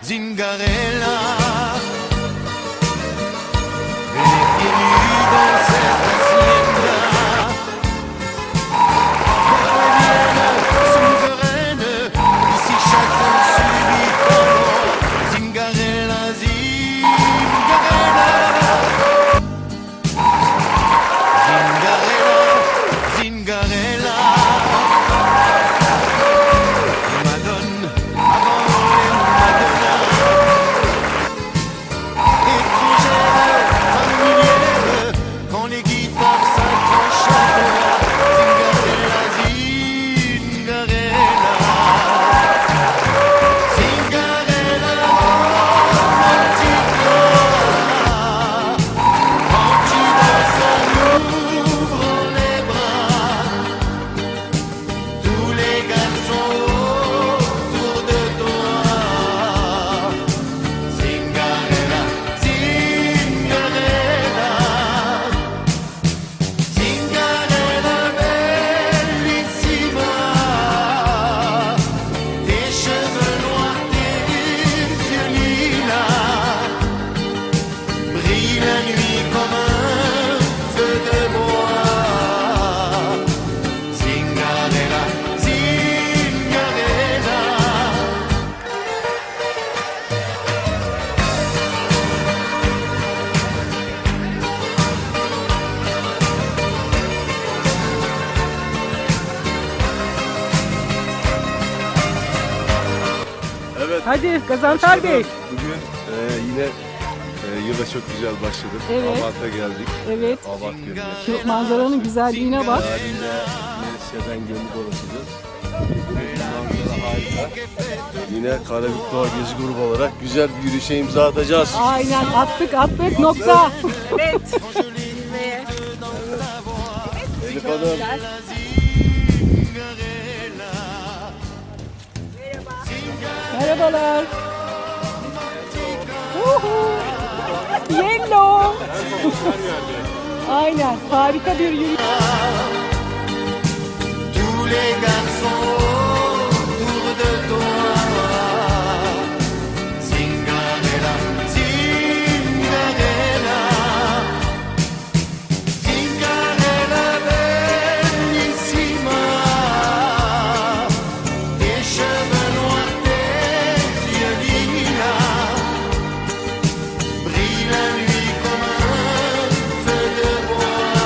Zingarella, et les pieds nus dans cette hacienda. Souveraine, ici chacun subit ton nom. Zingarella, Zingarella, Zingarella, Zingarella. Madone, avant les Madonna. Étrangère, familière, quand les guitares s'accrochent à toi. Zingarella, Zingarella, Zingarella, romantica. Quand tu danses en ouvrant les bras, tous les garçons autour de toi. Zingarella, Zingarella, Zingarella bellissima. Tes cheveux noirs, tes yeux lilas brillent la nuit comme un feu de bois. Zingarella, Zingarella. Evet. Hadi Gazanfer Bey. Bugün yine yıla çok güzel başladık. Evet. Abat'a geldik. Evet. Abat Gölü'ne. Şu manzaranın güzelliğine bak. Halinde Melisye'den gönül dolaşacağız. Manzara harika. Yine Karabük Doğa Gezi grubu olarak güzel bir yürüyüşe imza atacağız. Aynen attık nokta. Evet. Elif Hanım. Merhabalar. Uhu. Yellow. Aynen harika bir yürüyüş. Tous les garçons autour de toi. Zingarella, Zingarella, Zingarella bellissima. Tes cheveux noirs, tes yeux lilas brillent la nuit comme un feu de bois.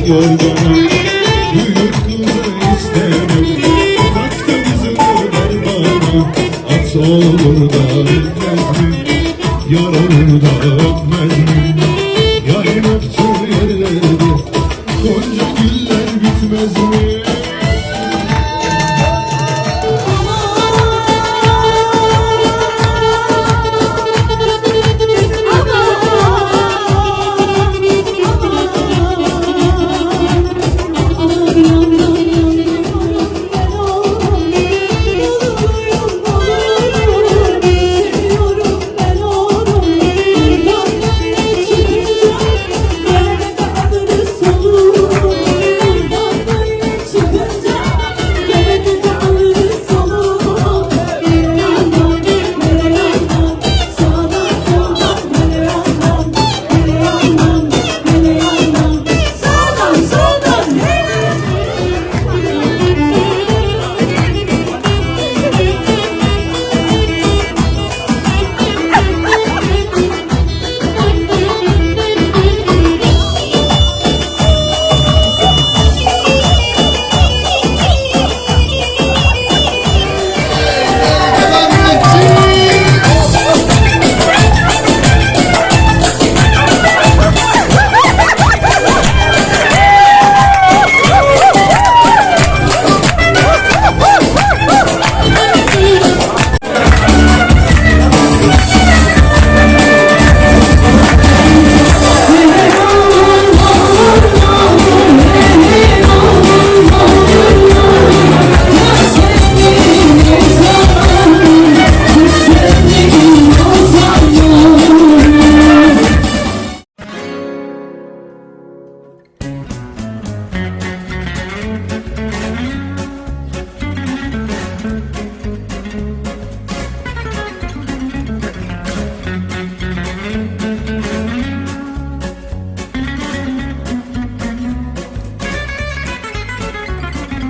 yorgana Duyduğunu istemem Uzakta kızını ver bana At olur da ölmez mi? Yar olur da öpmez mi? Yarın öptüğü yerlerde Gonca güller bitmez mi?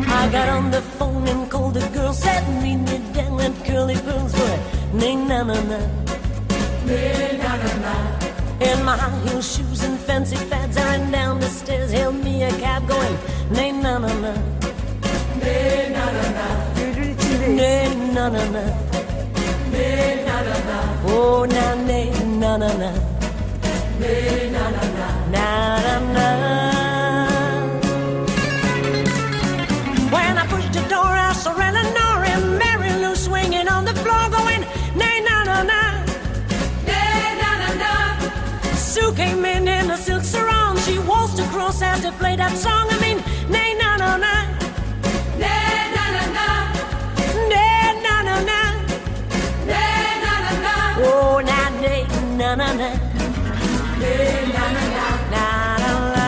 I got on the phone and called the girl, said meet me down at Curly Pearl's boy. Nay na na na, nay na na na. In my high heel shoes and fancy fads, I ran down the stairs, hailed me a cab going. Nay na na na, nay na na na, nay na na na, nay na na na. Oh na nay na na na, nay na na na, na na na. When I pushed the door, I saw Eleanor and Mary Lou swinging on the floor, going nay na na na, nay na na na. Sue came in a silk sarong. She waltzed across as they played that song. I mean, nay na na na, nay na na na, nay na na na, nay na na na. Oh na nay na na na, nay na na na, na na na.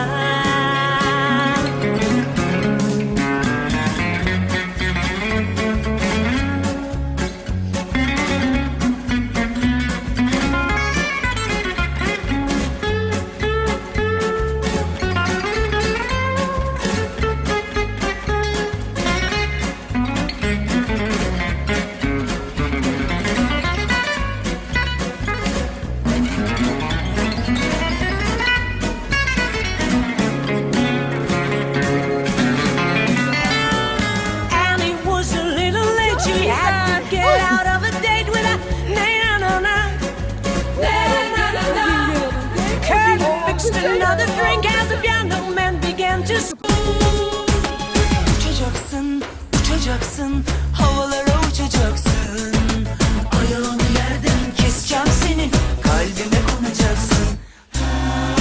Another drink as the piano man began to Uçacaksın, uçacaksın, havalara uçacaksın. Ayağını yerden keseceğim senin, kalbime konacaksın.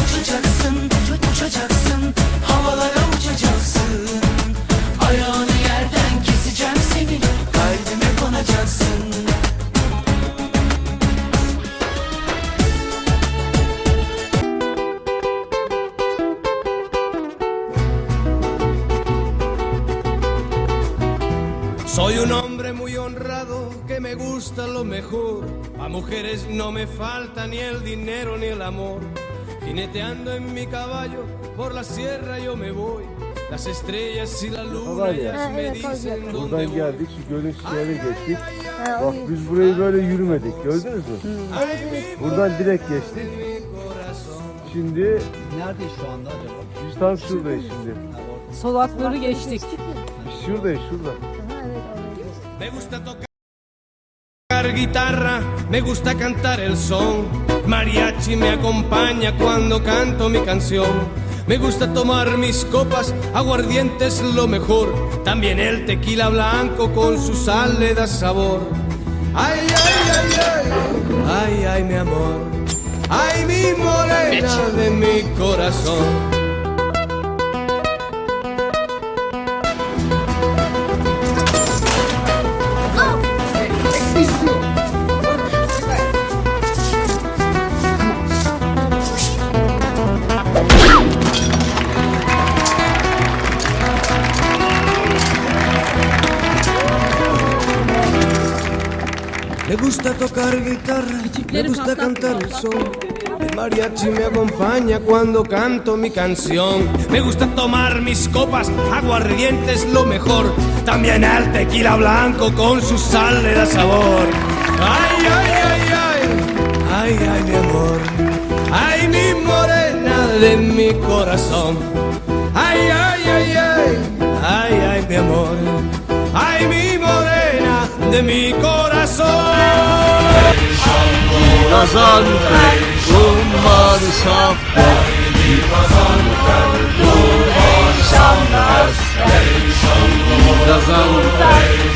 Uçacaksın, uçacaksın, havalara uçacaksın. Ayağını yerden keseceğim senin, kalbime konacaksın. Soy un hombre muy honrado que me gusta lo mejor. A mujeres no me falta ni el dinero ni el amor. Jineteando en mi caballo por la sierra yo me voy. Las estrellas y la luna ellas me dicen dónde Buradan voy. geldik, şu gölün şişine geçtik. Bak biz burayı böyle yürümedik, gördünüz mü? Buradan direkt geçtik. Şimdi Neredeyiz şu anda acaba? biz tam şuradayız şimdi. Solakları geçtik. Biz şuradayız şurada. Me gusta tocar guitarra, me gusta cantar el son. Mariachi me acompaña cuando canto mi canción. Me gusta tomar mis copas, aguardiente es lo mejor. También el tequila blanco con su sal le da sabor. Ay, ay, ay, ay, ay, ay, mi amor. Ay, mi morena de mi corazón. Me gusta tocar guitarra, me gusta cantar el son. El mariachi me acompaña cuando canto mi canción. Me gusta tomar mis copas, aguardiente es lo mejor. También el tequila blanco con su sal le da sabor. Ay, ay, ay, ay, ay, ay, mi amor. Ay, mi morena de mi corazón. Ay, ay, ay, ay, ay, ay, mi amor. Ay, mi morena de mi corazón. Gazanfer, umman saffer. Gazanfer,